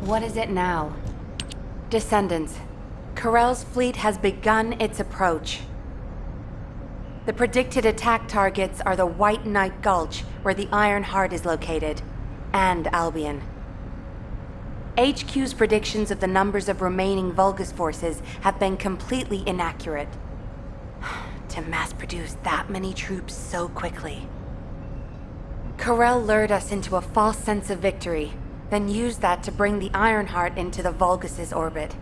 What is it now? Descendants. Corell's fleet has begun its approach. The predicted attack targets are the White Knight Gulch, where the Iron Heart is located, and Albion. HQ's predictions of the numbers of remaining Vulgus forces have been completely inaccurate. To mass-produce that many troops so quickly. Corell lured us into a false sense of victory, then used that to bring the Ironheart into the Vulgus' orbit.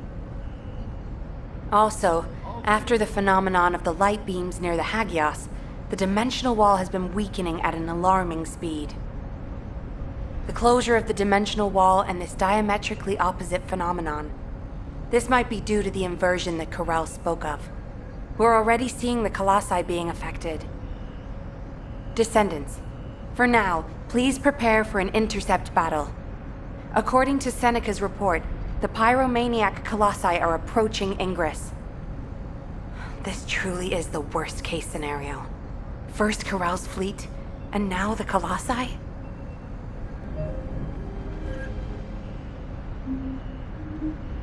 Also, after the phenomenon of the light beams near the Hagios, the dimensional wall has been weakening at an alarming speed. The closure of the dimensional wall and this diametrically opposite phenomenon. This might be due to the inversion that Corell spoke of. We're already seeing the Colossi being affected. Descendants, for now, please prepare for an intercept battle. According to Seneca's report, the pyromaniac Colossi are approaching Ingress. This truly is the worst-case scenario. First Corell's fleet, and now the Colossi?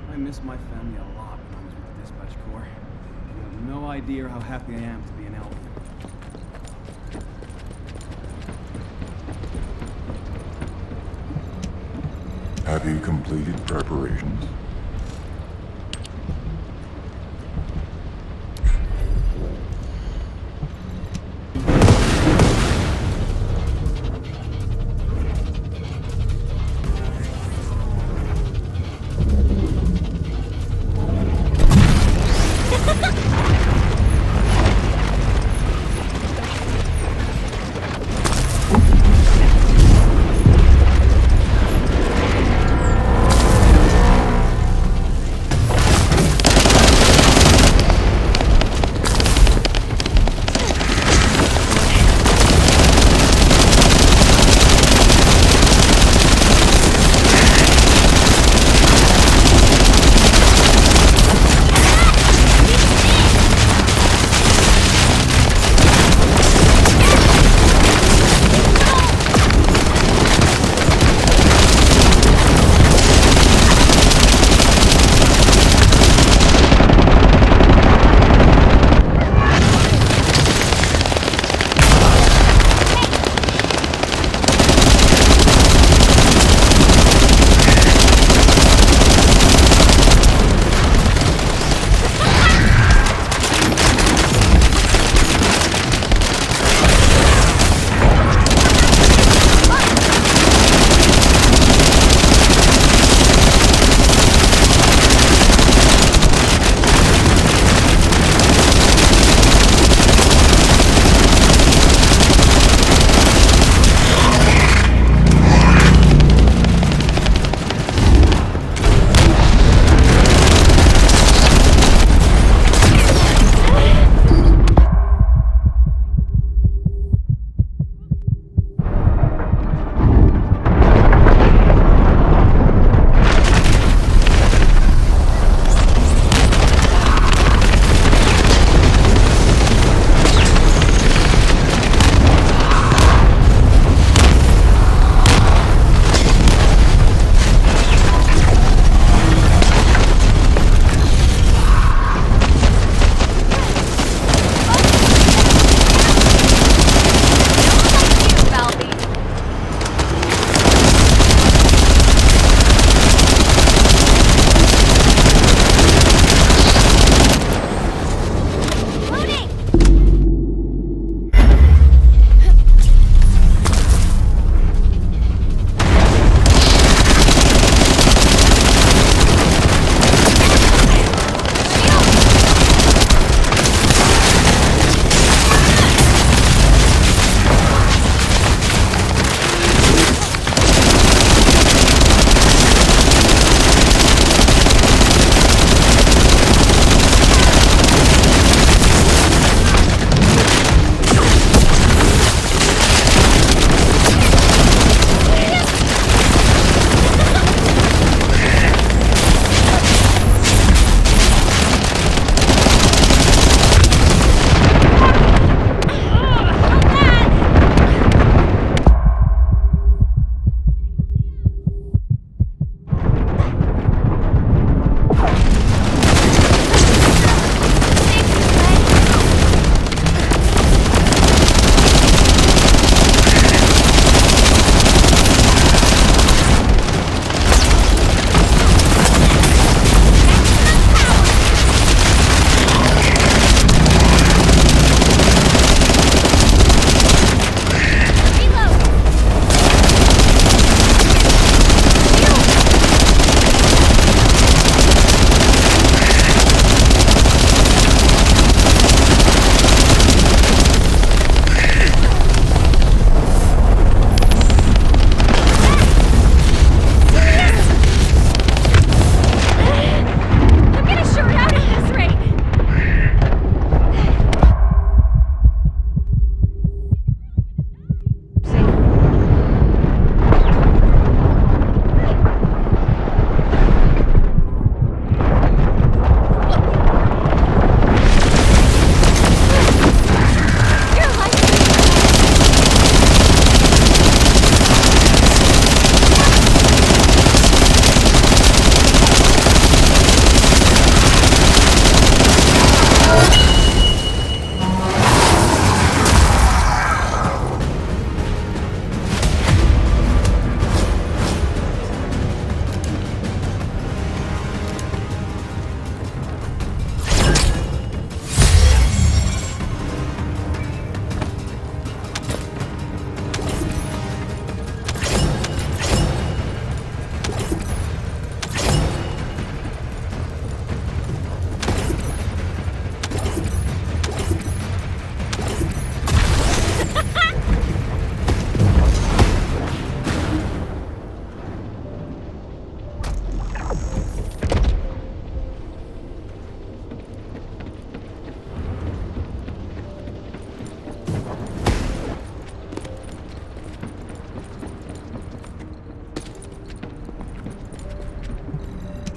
I miss my family a lot when I was with the Dispatch Corps. You have no idea how happy I am to be an Albion. Have you completed preparations?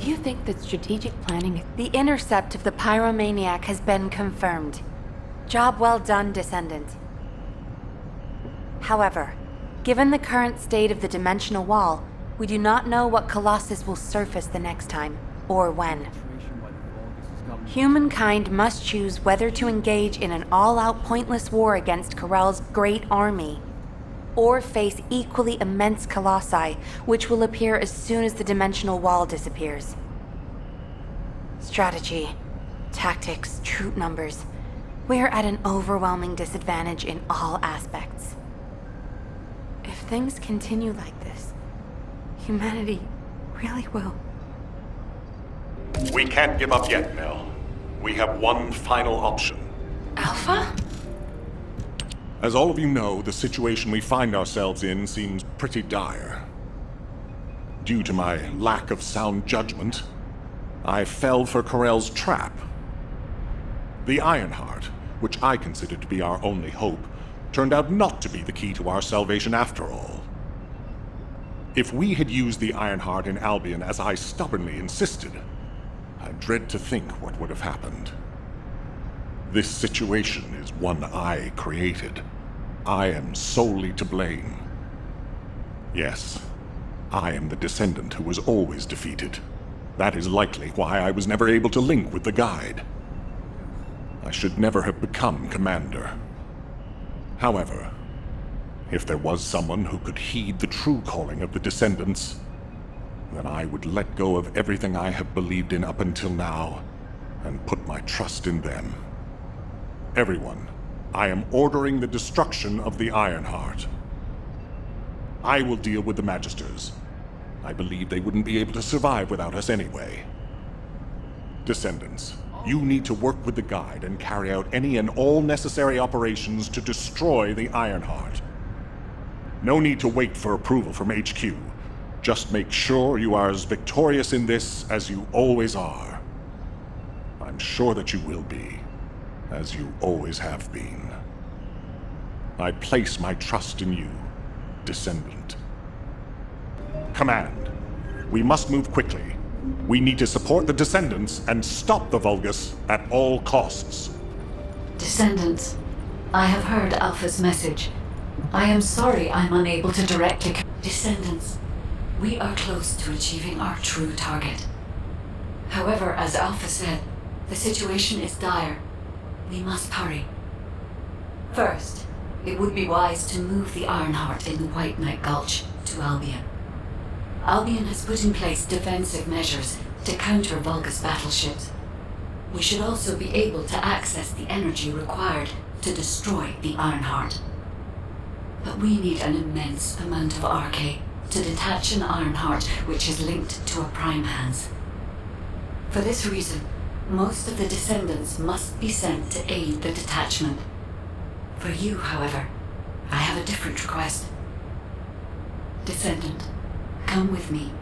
Do you think that strategic planning... The intercept of the pyromaniac has been confirmed. Job well done, Descendant. However, given the current state of the dimensional wall, we do not know what Colossus will surface the next time, or when. Humankind must choose whether to engage in an all-out pointless war against Corell's great army, or face equally immense colossi, which will appear as soon as the dimensional wall disappears. Strategy, tactics, troop numbers. We're at an overwhelming disadvantage in all aspects. If things continue like this, humanity really will. We can't give up yet, Nell. We have one final option. Alpha? As all of you know, the situation we find ourselves in seems pretty dire. Due to my lack of sound judgment, I fell for Corell's trap. The Ironheart, which I considered to be our only hope, turned out not to be the key to our salvation after all. If we had used the Ironheart in Albion as I stubbornly insisted, I dread to think what would have happened. This situation is one I created. I am solely to blame. Yes, I am the Descendant who was always defeated. That is likely why I was never able to link with the Guide. I should never have become Commander. However, if there was someone who could heed the true calling of the Descendants, then I would let go of everything I have believed in up until now, and put my trust in them. Everyone, I am ordering the destruction of the Ironheart. I will deal with the Magisters. I believe they wouldn't be able to survive without us anyway. Descendants, you need to work with the Guide and carry out any and all necessary operations to destroy the Ironheart. No need to wait for approval from HQ. Just make sure you are as victorious in this as you always are. I'm sure that you will be, as you always have been. I place my trust in you, Descendant. Command, we must move quickly. We need to support the Descendants and stop the Vulgus at all costs. Descendants, I have heard Alpha's message. I am sorry I'm unable to directly... Descendants, we are close to achieving our true target. However, as Alpha said, the situation is dire. We must hurry. First, it would be wise to move the Ironheart in the White Knight Gulch to Albion. Albion has put in place defensive measures to counter Vulgus battleships. We should also be able to access the energy required to destroy the Ironheart. But we need an immense amount of Arche to detach an Ironheart which is linked to a Prime Hands. For this reason, most of the Descendants must be sent to aid the detachment. For you, however, I have a different request. Descendant, come with me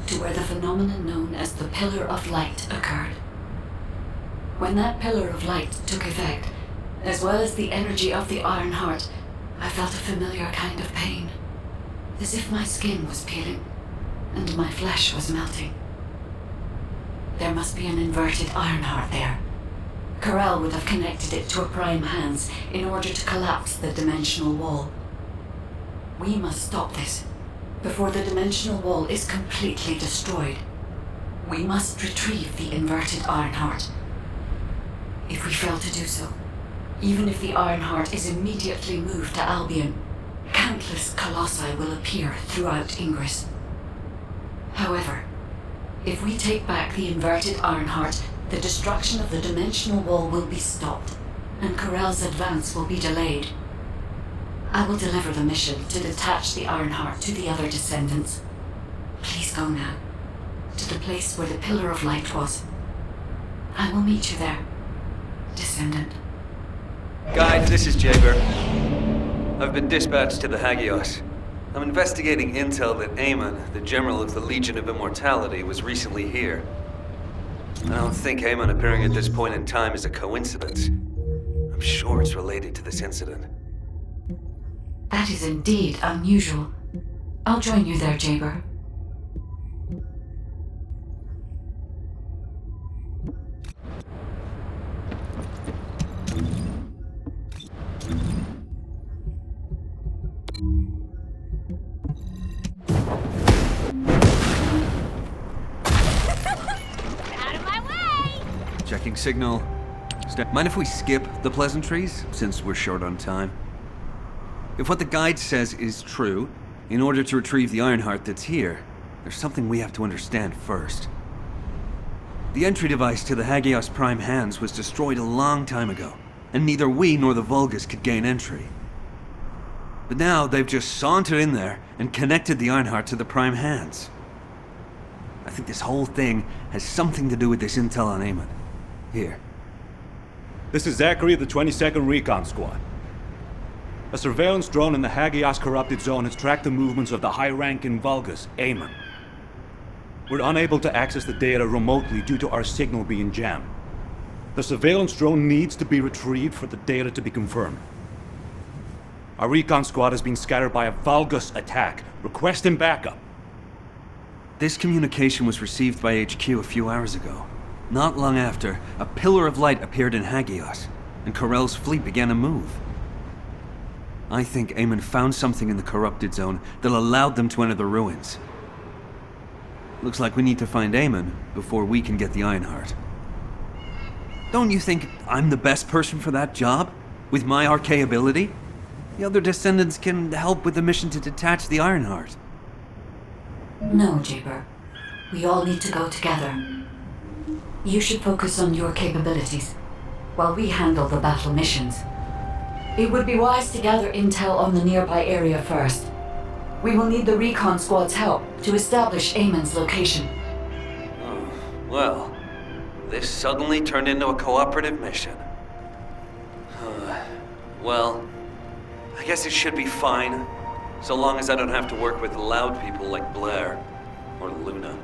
to where the phenomenon known as the Pillar of Light occurred. When that Pillar of Light took effect, as well as the energy of the Ironheart, I felt a familiar kind of pain, as if my skin was peeling and my flesh was melting. There must be an inverted Ironheart there. Corell would have connected it to a Prime Hands in order to collapse the dimensional wall. We must stop this before the dimensional wall is completely destroyed. We must retrieve the inverted Ironheart. If we fail to do so, even if the Ironheart is immediately moved to Albion, countless colossi will appear throughout Ingress. However, if we take back the inverted Ironheart, the destruction of the dimensional wall will be stopped, and Corell's advance will be delayed. I will deliver the mission to detach the Ironheart to the other Descendants. Please go now, to the place where the Pillar of Light was. I will meet you there, Descendant. Guide, this is Jaber. I've been dispatched to the Hagios. I'm investigating intel that Amon, the General of the Legion of Immortality, was recently here. I don't think Amon appearing at this point in time is a coincidence. I'm sure it's related to this incident. That is indeed unusual. I'll join you there, Jaber. Checking signal. Mind if we skip the pleasantries, since we're short on time? If what the guide says is true, in order to retrieve the Ironheart that's here, there's something we have to understand first. The entry device to the Hagios Prime hands was destroyed a long time ago, and neither we nor the Vulgus could gain entry. But now they've just sauntered in there and connected the Ironheart to the Prime hands. I think this whole thing has something to do with this intel on Eamon. Here. This is Zachary of the 22nd Recon Squad. A surveillance drone in the Hagios corrupted zone has tracked the movements of the high-ranking Vulgus, Eamon. We're unable to access the data remotely due to our signal being jammed. The surveillance drone needs to be retrieved for the data to be confirmed. Our recon squad has been scattered by a Vulgus attack. Requesting backup. This communication was received by HQ a few hours ago. Not long after, a pillar of light appeared in Hagios, and Corell's fleet began to move. I think Eamon found something in the corrupted zone that allowed them to enter the ruins. Looks like we need to find Eamon before we can get the Ironheart. Don't you think I'm the best person for that job? With my arcane ability? The other Descendants can help with the mission to detach the Ironheart. No, Jaber. We all need to go together. You should focus on your capabilities, while we handle the battle missions. It would be wise to gather intel on the nearby area first. We will need the recon squad's help to establish Eamon's location. Oh, well, this suddenly turned into a cooperative mission. Well, I guess it should be fine, so long as I don't have to work with loud people like Blair or Luna.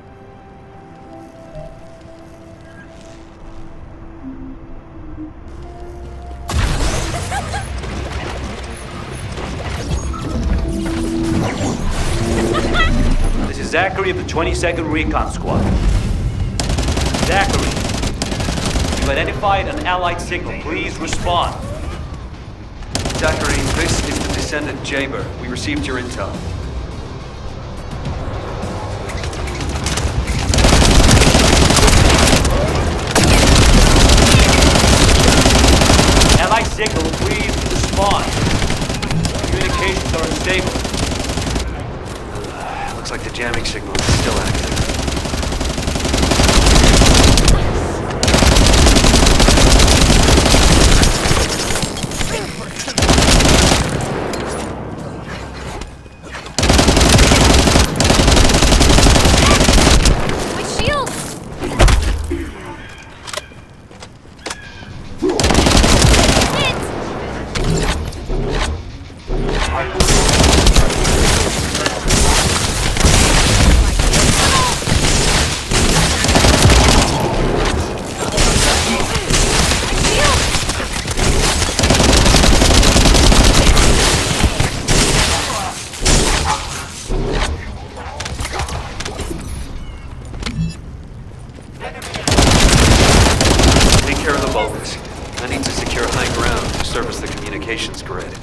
This is Zachary of the 22nd Recon Squad. Zachary, you've identified an allied signal. Please respond. Zachary, this is the Descendant Jaber. We received your intel. Allied signal, please respond. Communications are unstable. Looks like the jamming signal is still active. I need to secure high ground to service the communications grid.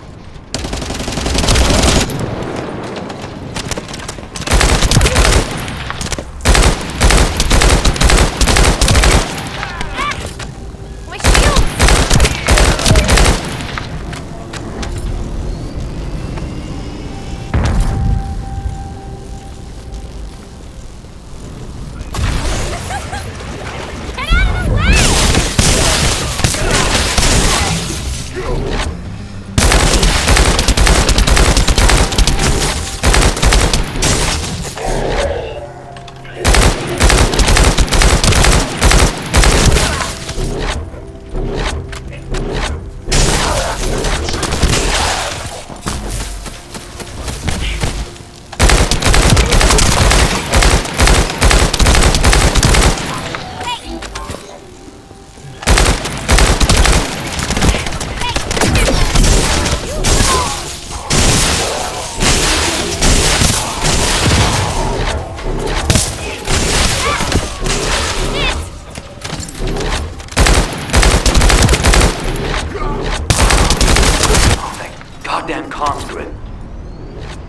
Comms grid.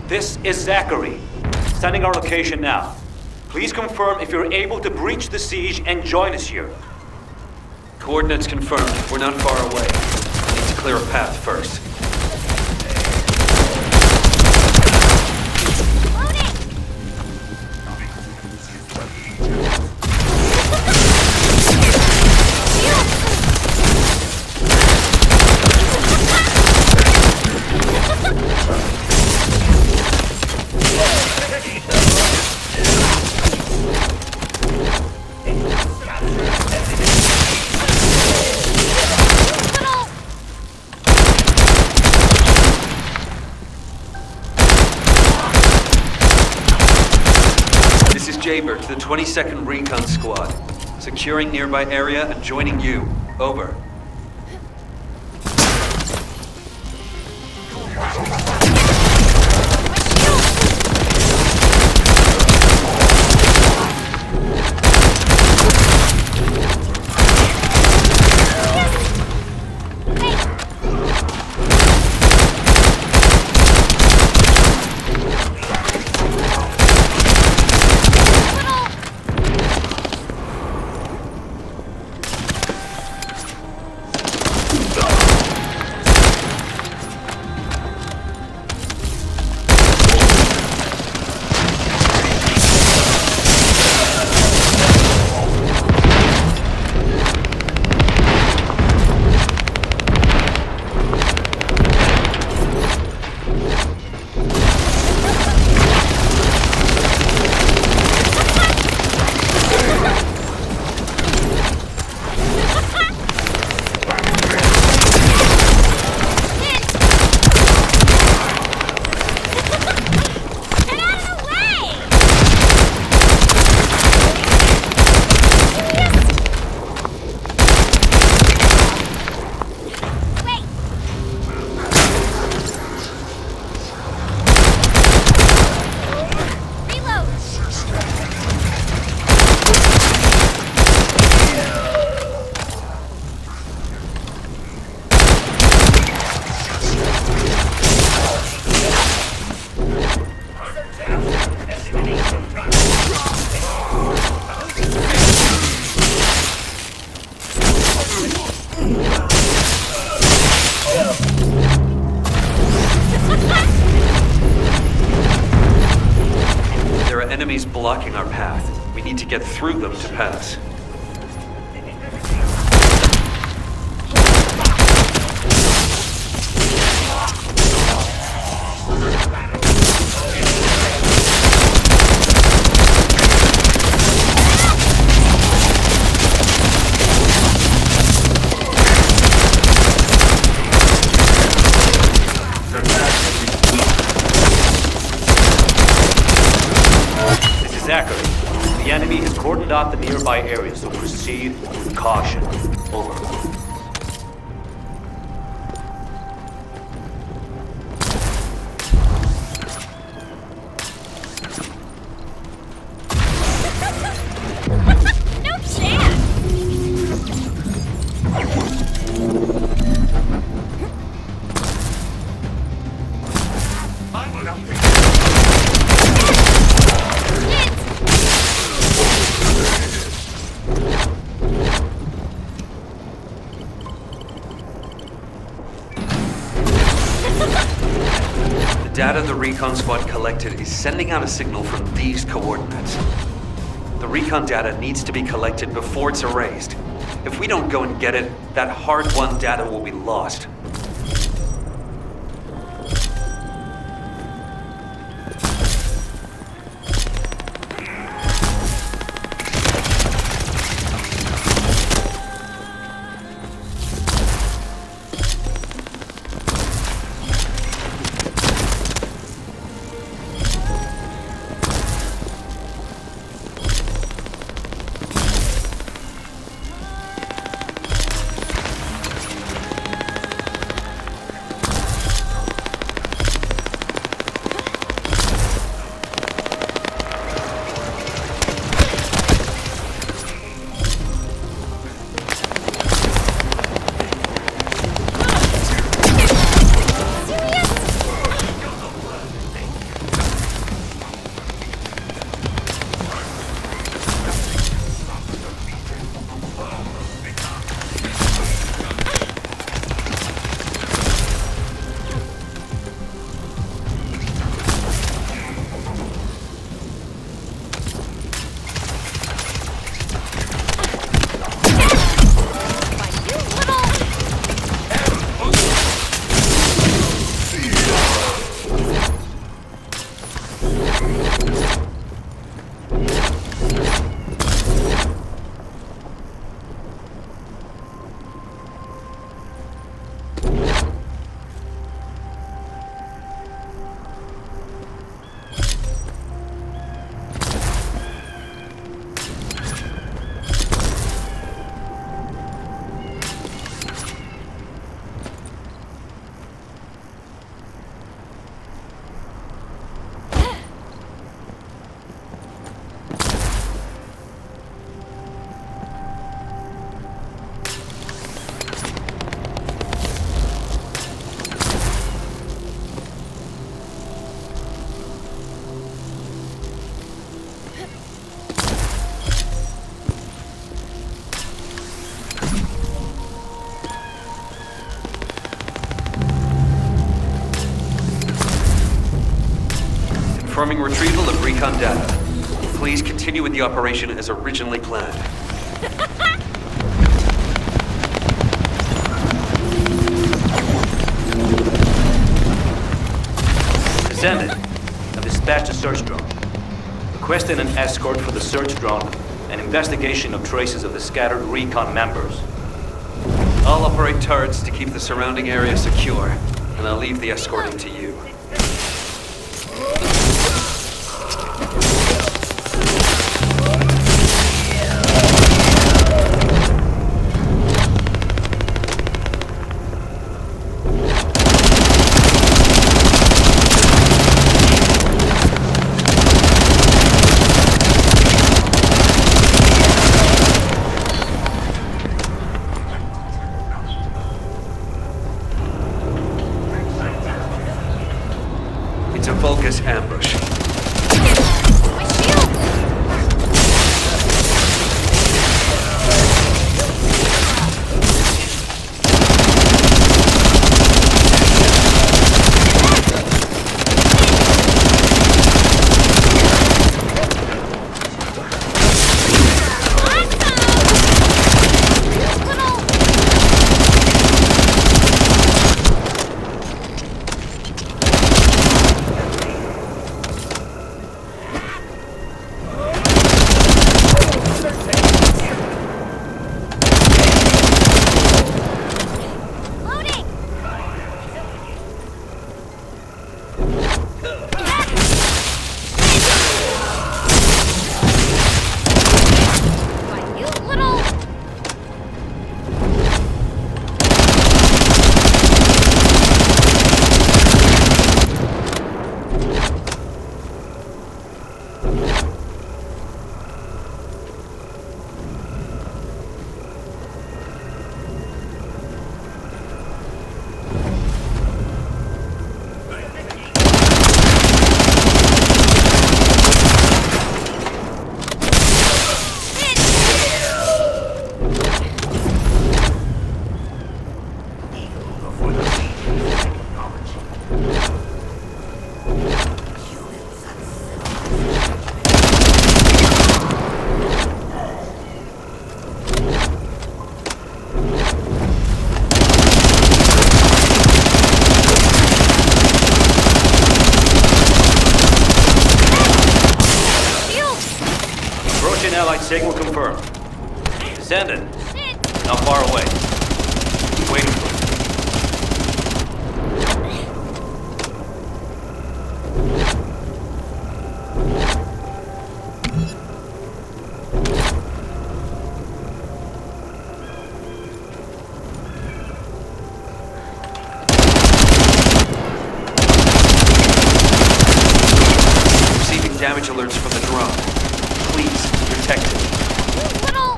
This is Zachary. Sending our location now. Please confirm if you're able to breach the siege and join us here. Coordinates confirmed. We're not far away. Need to clear a path first. Jaber to the 22nd Recon Squad. Securing nearby area and joining you. Over. Enemies blocking our path. We need to get through them to pass. The enemy has cordoned off the nearby area, so proceed with caution. Over. No chance! The data the recon squad collected is sending out a signal from these coordinates. The recon data needs to be collected before it's erased. If we don't go and get it, that hard-won data will be lost. confirming retrieval of recon data. Please continue with the operation as originally planned. Descendant, I've dispatched a search drone. Requesting an escort for the search drone and investigation of traces of the scattered recon members. I'll operate turrets to keep the surrounding area secure, and I'll leave the escorting to you. It's a Vulgus ambush. My shield! Approaching Allied signal confirmed. Descendant, not far away. Waiting for you. Receiving damage alerts from the drone. Please, protect it. You little...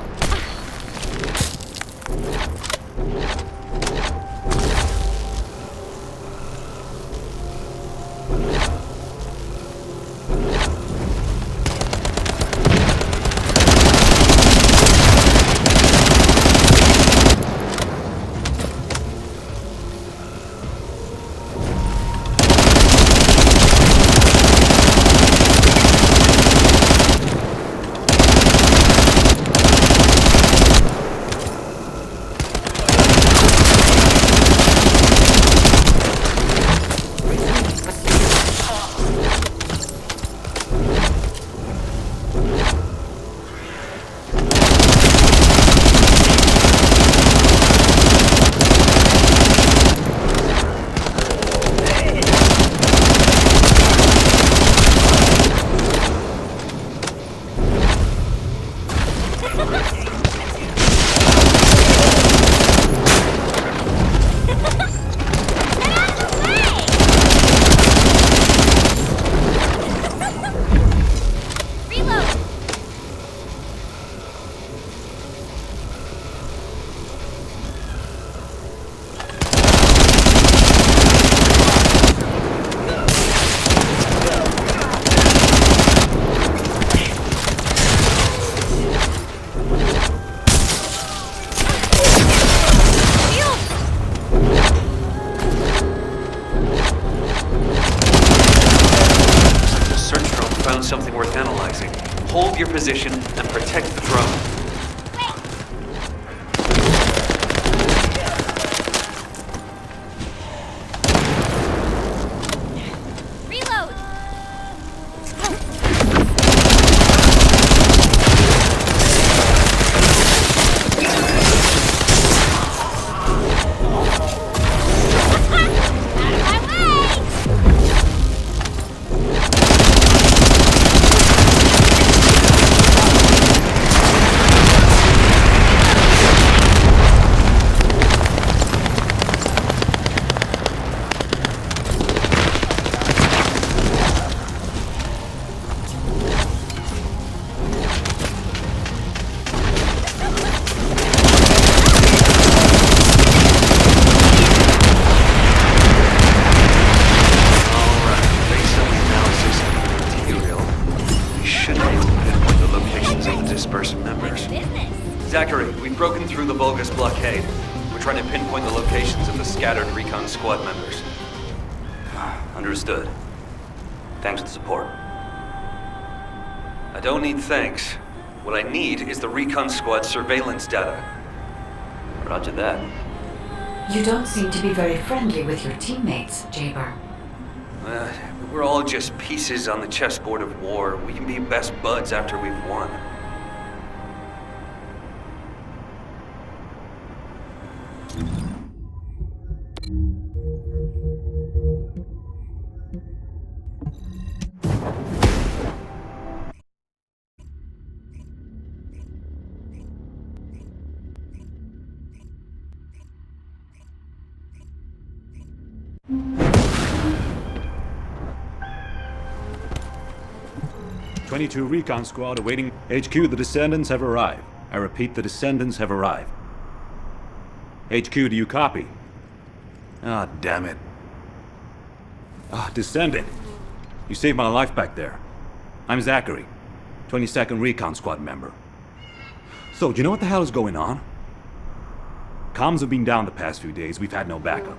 position and protect the drone. Reload! Zachary, we've broken through the Vulgus blockade. We're trying to pinpoint the locations of the scattered recon squad members. Understood. Thanks for the support. I don't need thanks. What I need is the recon squad surveillance data. Roger that. You don't seem to be very friendly with your teammates, Jaber. We're all just pieces on the chessboard of war. We can be best buds after we've won. '22 Recon Squad awaiting HQ. The Descendants have arrived. I repeat, the Descendants have arrived. HQ, do you copy? Ah, damn it. Descendant. You saved my life back there. I'm Zachary, 22nd Recon Squad member. So, do you know what the hell is going on? Comms have been down the past few days, we've had no backup.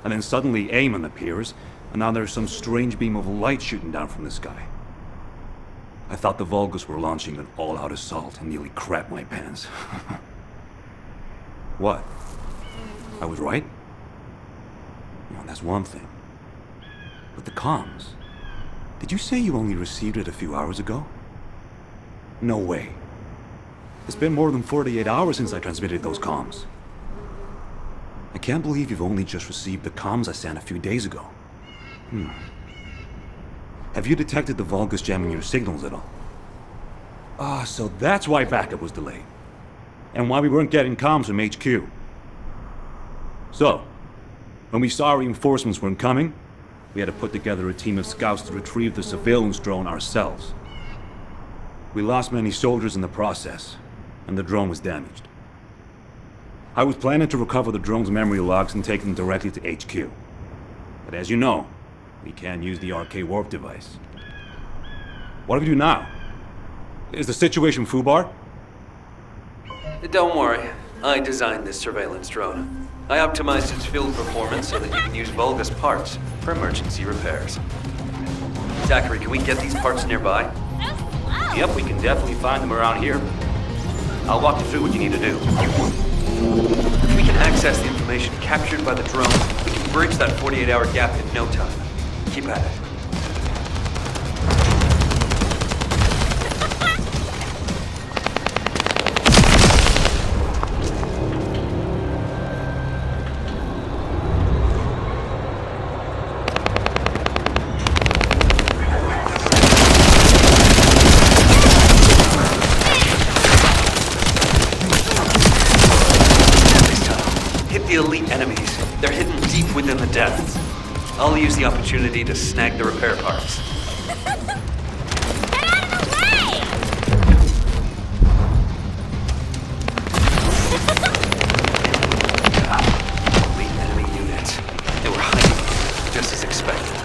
And then suddenly Eamon appears, and now there's some strange beam of light shooting down from the sky. I thought the Vulgus were launching an all-out assault and nearly crapped my pants. What? I was right? Well, that's one thing. But the comms... Did you say you only received it a few hours ago? No way. It's been more than 48 hours since I transmitted those comms. I can't believe you've only just received the comms I sent a few days ago. Have you detected the Vulgus jamming your signals at all? So that's why backup was delayed. And why we weren't getting comms from HQ. So, when we saw reinforcements weren't coming, we had to put together a team of scouts to retrieve the surveillance drone ourselves. We lost many soldiers in the process, and the drone was damaged. I was planning to recover the drone's memory logs and take them directly to HQ. But as you know, we can't use the RK warp device. What do we do now? Is the situation FUBAR? Don't worry. I designed this surveillance drone. I optimized its field performance so that you can use Vulgus parts for emergency repairs. Zachary, can we get these parts nearby? Yep, we can definitely find them around here. I'll walk you through what you need to do. If we can access the information captured by the drone, we can bridge that 48-hour gap in no time. Keep at it. The elite enemies. They're hidden deep within the depths. I'll use the opportunity to snag the repair parts. Get out of the way! Elite enemy units. They were hiding, just as expected.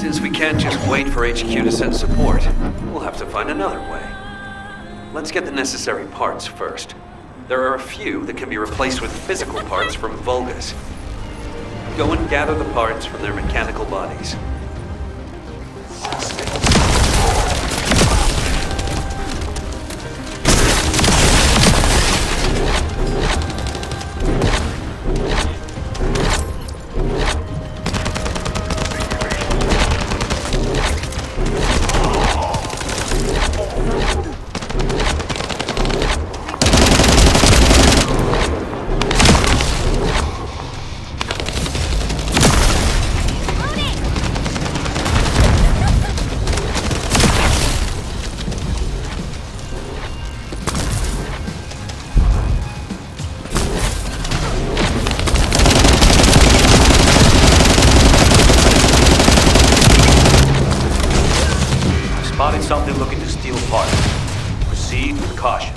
Since we can't just wait for HQ to send support, we'll have to find another way. Let's get the necessary parts first. There are a few that can be replaced with physical parts from Vulgus. Go and gather the parts from their mechanical bodies. Spotted something looking to steal parts. Proceed with caution.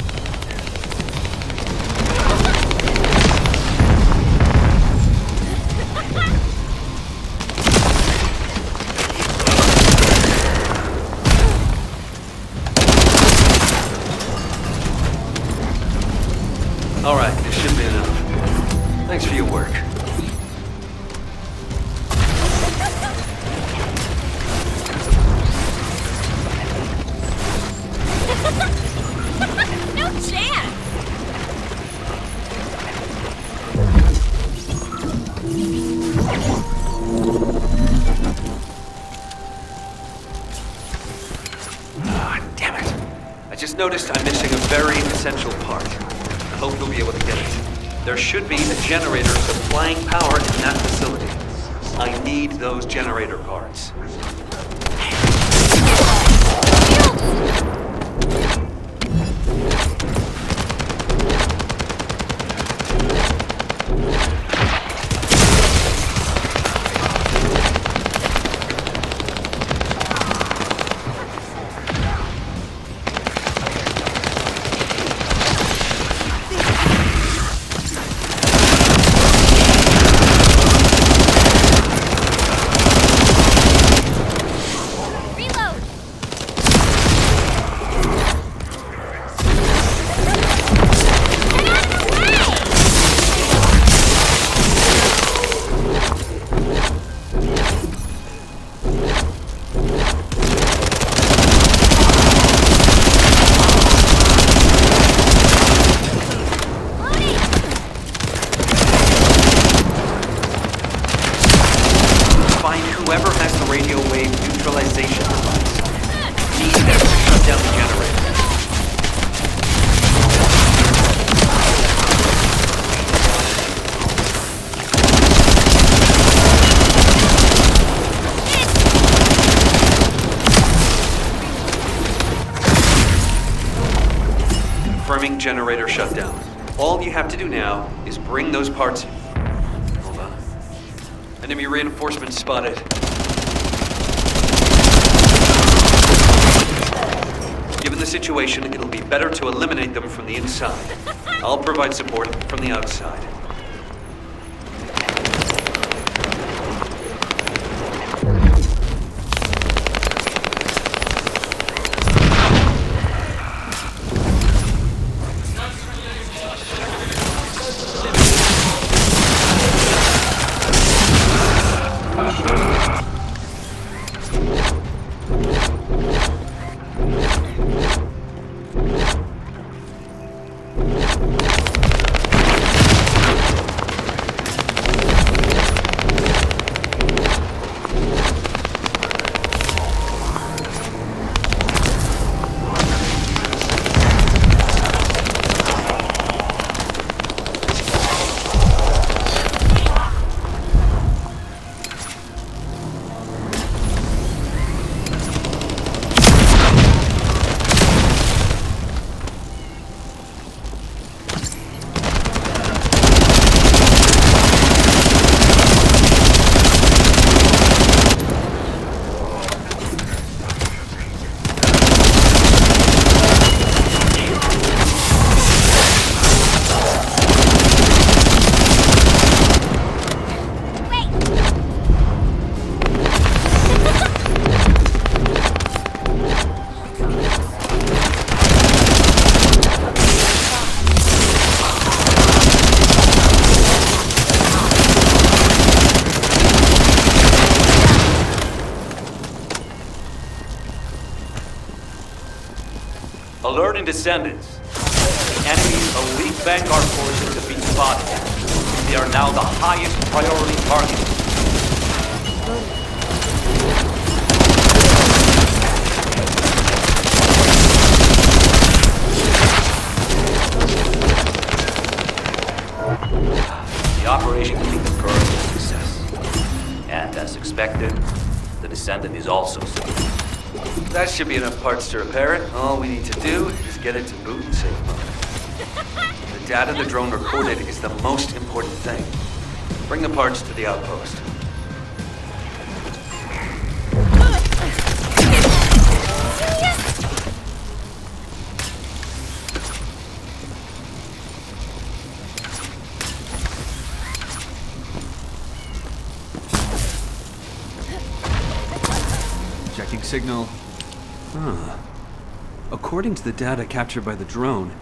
All right, this should be enough. Thanks for your work. No chance! Damn it. I just noticed I'm missing a very essential part. I hope you'll be able to get it. There should be a generator supplying power in that facility. I need those generator parts. Reload! Get out of the way! Loading! Find whoever has the radio wave neutralization device. Need them to shut down the generator. Confirming generator shutdown. All you have to do now is bring those parts in. Hold on. Enemy reinforcements spotted. Given the situation, it'll be better to eliminate them from the inside. I'll provide support from the outside. Alerting Descendants. Enemy's elite Vanguard forces have been spotted. They are now the highest priority target. The operation can be confirmed a success. And as expected, the Descendant is also safe. That should be enough parts to repair it. All we need to do is get it to boot and safe mode. The data the drone recorded is the most important thing. Bring the parts to the outpost. Checking signal. Huh. According to the data captured by the drone,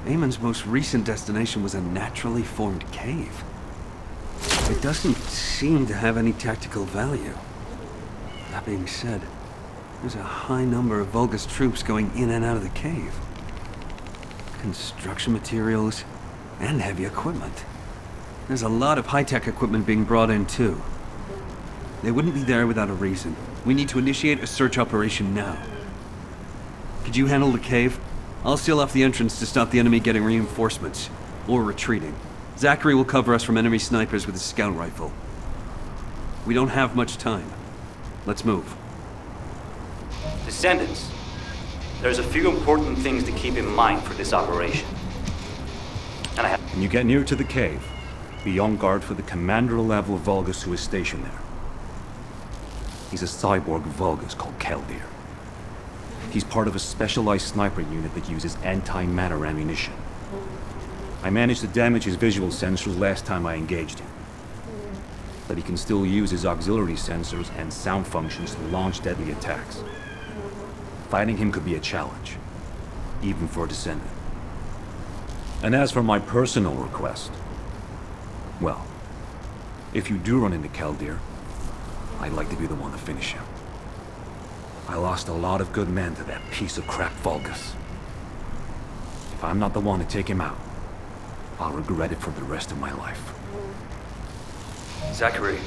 Eamon's most recent destination was a naturally formed cave. It doesn't seem to have any tactical value. That being said, there's a high number of Vulgus troops going in and out of the cave. Construction materials and heavy equipment. There's a lot of high-tech equipment being brought in too. They wouldn't be there without a reason. We need to initiate a search operation now. Could you handle the cave? I'll seal off the entrance to stop the enemy getting reinforcements, or retreating. Zachary will cover us from enemy snipers with his scout rifle. We don't have much time. Let's move. Descendants, there's a few important things to keep in mind for this operation. And I have... When you get near to the cave, be on guard for the commander-level Vulgus who is stationed there. He's a cyborg Vulgus called Keldir. He's part of a specialized sniper unit that uses anti-matter ammunition. I managed to damage his visual sensors last time I engaged him. But he can still use his auxiliary sensors and sound functions to launch deadly attacks. Fighting him could be a challenge, even for a Descendant. And as for my personal request, well, if you do run into Keldir, I'd like to be the one to finish him. I lost a lot of good men to that piece of crap Vulgus. If I'm not the one to take him out, I'll regret it for the rest of my life. Zachary,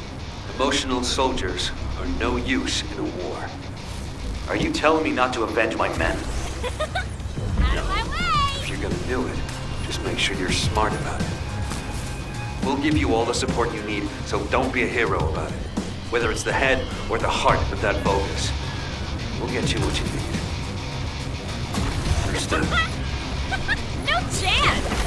emotional soldiers are no use in a war. Are you telling me not to avenge my men? Out of my way! If you're gonna do it, just make sure you're smart about it. We'll give you all the support you need, so don't be a hero about it. Whether it's the head or the heart of that Vulgus. We'll get you what you need. Understood? No chance!